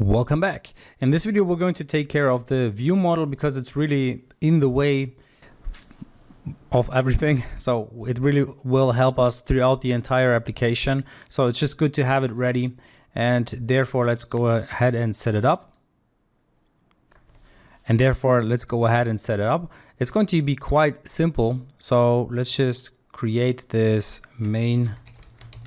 Welcome back. In this video, we're going to take care of the view model because it's really in the way of everything. So it really will help us throughout the entire application. So it's just good to have it ready. And therefore, let's go ahead and set it up. It's going to be quite simple. So let's just create this main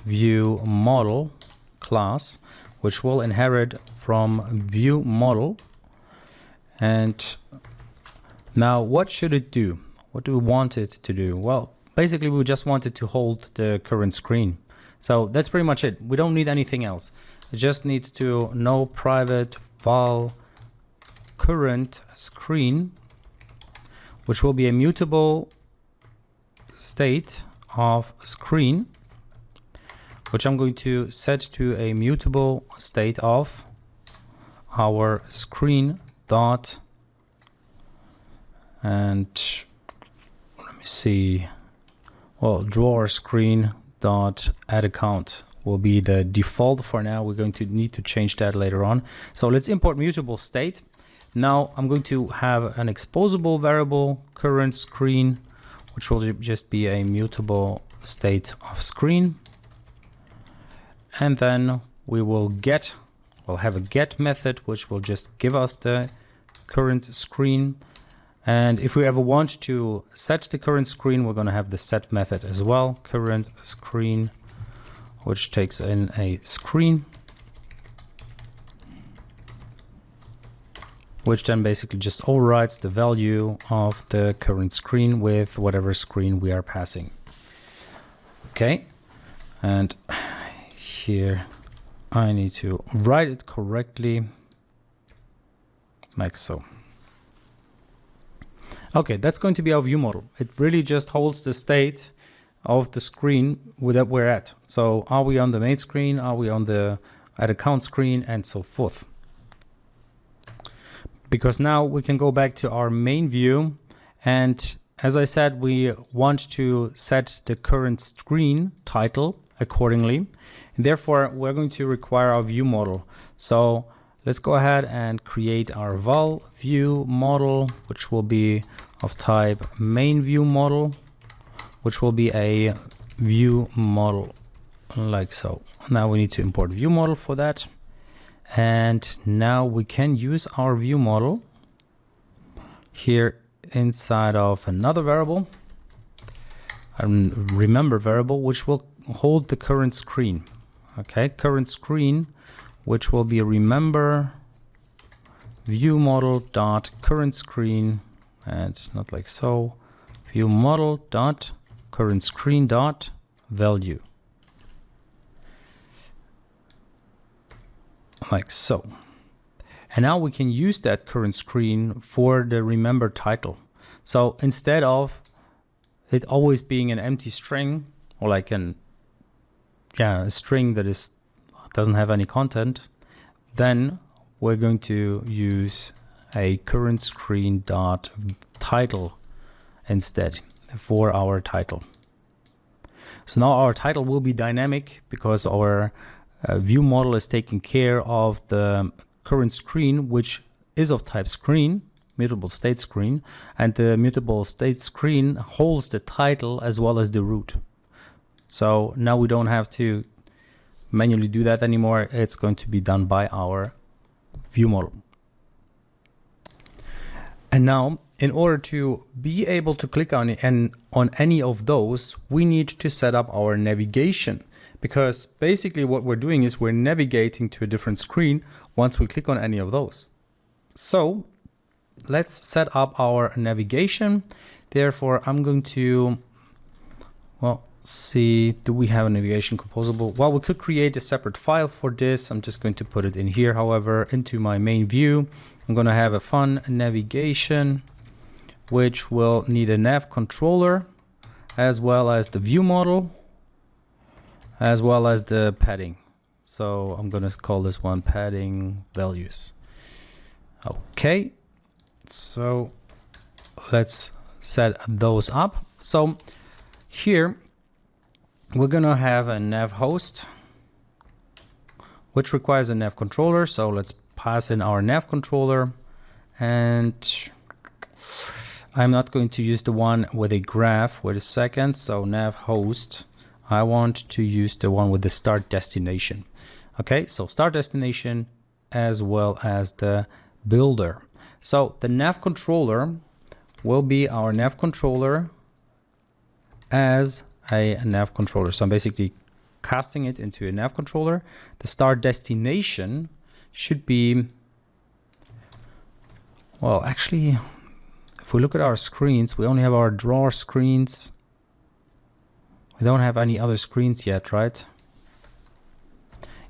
view model class, which will inherit from ViewModel. And now what should it do? What do we want it to do? Well, basically we just want it to hold the current screen. So that's pretty much it. We don't need anything else. It just needs to know private val current screen, which will be a mutable state of screen, which I'm going to set to a mutable state of our screen dot, and let me see, well, drawer screen dot add account will be the default for now. We're going to need to change that later on. So let's import mutable state. Now I'm going to have an exposable variable current screen, which will just be a mutable state of screen. And then we'll have a get method, which will just give us the current screen. And if we ever want to set the current screen, we're going to have the set method as well, current screen, which takes in a screen, which then basically just overrides the value of the current screen with whatever screen we are passing. Okay, and here I need to write it correctly, like so. Okay, that's going to be our view model. It really just holds the state of the screen that we're at. So are we on the main screen? Are we on the add account screen, and so forth? Because now we can go back to our main view, and as I said, we want to set the current screen title accordingly. And therefore, we're going to require our view model. So let's go ahead and create our val view model, which will be of type main view model, which will be a view model like so. Now we need to import view model for that. And now we can use our view model here inside of another variable, a remember variable, which will hold the current screen. Okay, current screen, which will be remember view model dot current screen, and not like so, view model dot current screen dot value, like so. And now we can use that current screen for the remember title. So instead of it always being an empty string, or like a string that doesn't have any content, then we're going to use a current screen dot title instead for our title. So now our title will be dynamic because our view model is taking care of the current screen, which is of type screen, mutable state screen, and the mutable state screen holds the title as well as the root. So now we don't have to manually do that anymore. It's going to be done by our view model. And now, in order to be able to click on any of those, we need to set up our navigation, because basically what we're doing is we're navigating to a different screen once we click on any of those. So let's set up our navigation. Therefore, I'm going to, well, see, do we have a navigation composable? Well, we could create a separate file for this. I'm just going to put it in here. However, into my main view, I'm going to have a fun navigation, which will need a nav controller, as well as the view model, as well as the padding. So I'm going to call this one padding values. Okay, so let's set those up. So here we're gonna have a nav host, which requires a nav controller. So let's pass in our nav controller, and I'm not going to use the one with a graph. Wait a second. So nav host, I want to use the one with the start destination. Okay, so start destination as well as the builder. So the nav controller will be our nav controller as a nav controller. So I'm basically casting it into a nav controller. The start destination should be, well, actually, if we look at our screens, we only have our drawer screens. We don't have any other screens yet, right?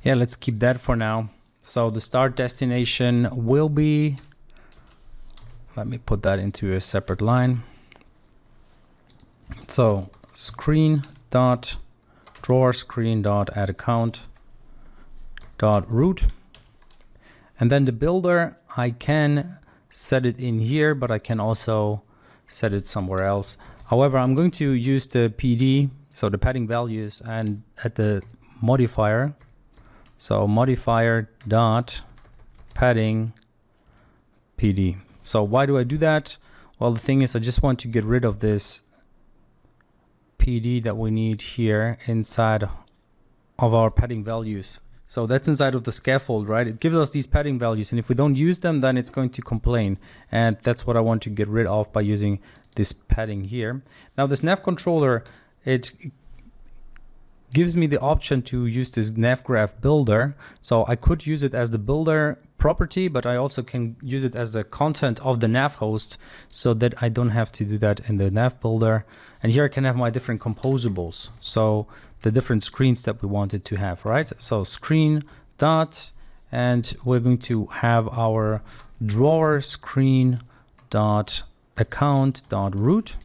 Yeah, let's keep that for now. So the start destination will be, let me put that into a separate line. So screen dot drawer screen dot add account dot root, and then the builder, I can set it in here, but I can also set it somewhere else. However, I'm going to use the PD, so the padding values, and at the modifier. So modifier dot padding PD. So why do I do that? Well, the thing is, I just want to get rid of this PD that we need here inside of our padding values. So that's inside of the scaffold, right? It gives us these padding values, and if we don't use them, then it's going to complain. And that's what I want to get rid of by using this padding here. Now this nav controller, it gives me the option to use this nav graph builder. So I could use it as the builder property, but I also can use it as the content of the nav host, so that I don't have to do that in the nav builder. And here I can have my different composables. So the different screens that we wanted to have, right? So screen dot, and we're going to have our drawer screen dot account dot root,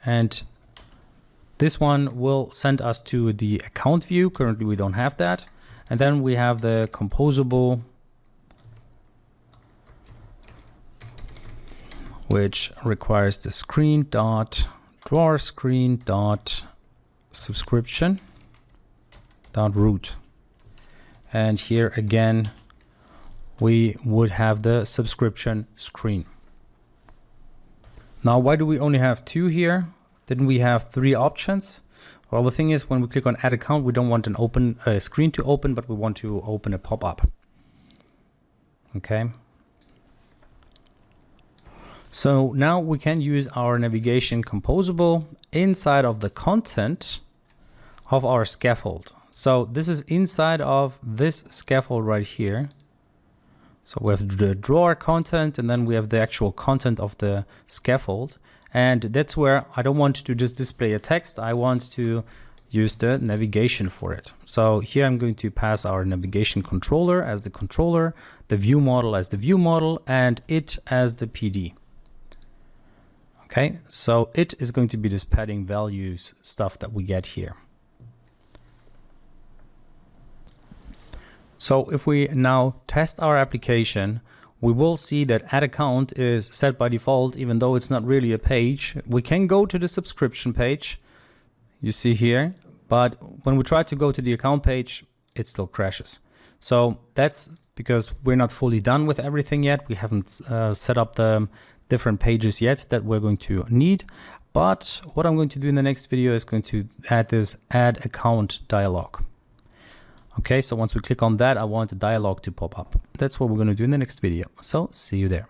and this one will send us to the account view. Currently we don't have that. And then we have the composable, which requires the screen dot drawer screen dot subscription dot root. And here again, we would have the subscription screen. Now, why do we only have two here? Didn't we have three options? Well, the thing is, when we click on add account, we don't want an open screen to open, but we want to open a pop-up. Okay. So now we can use our navigation composable inside of the content of our scaffold. So this is inside of this scaffold right here. So we have the drawer content, and then we have the actual content of the scaffold. And that's where I don't want to just display a text. I want to use the navigation for it. So here I'm going to pass our navigation controller as the controller, the view model as the view model, and it as the PD. Okay, so it is going to be this padding values stuff that we get here. So if we now test our application, we will see that add account is set by default, even though it's not really a page. We can go to the subscription page, you see here, but when we try to go to the account page, it still crashes. So that's because we're not fully done with everything yet. We haven't set up the different pages yet that we're going to need. But what I'm going to do in the next video is going to add this add account dialog. Okay, so once we click on that, I want a dialog to pop up. That's what we're going to do in the next video. So see you there.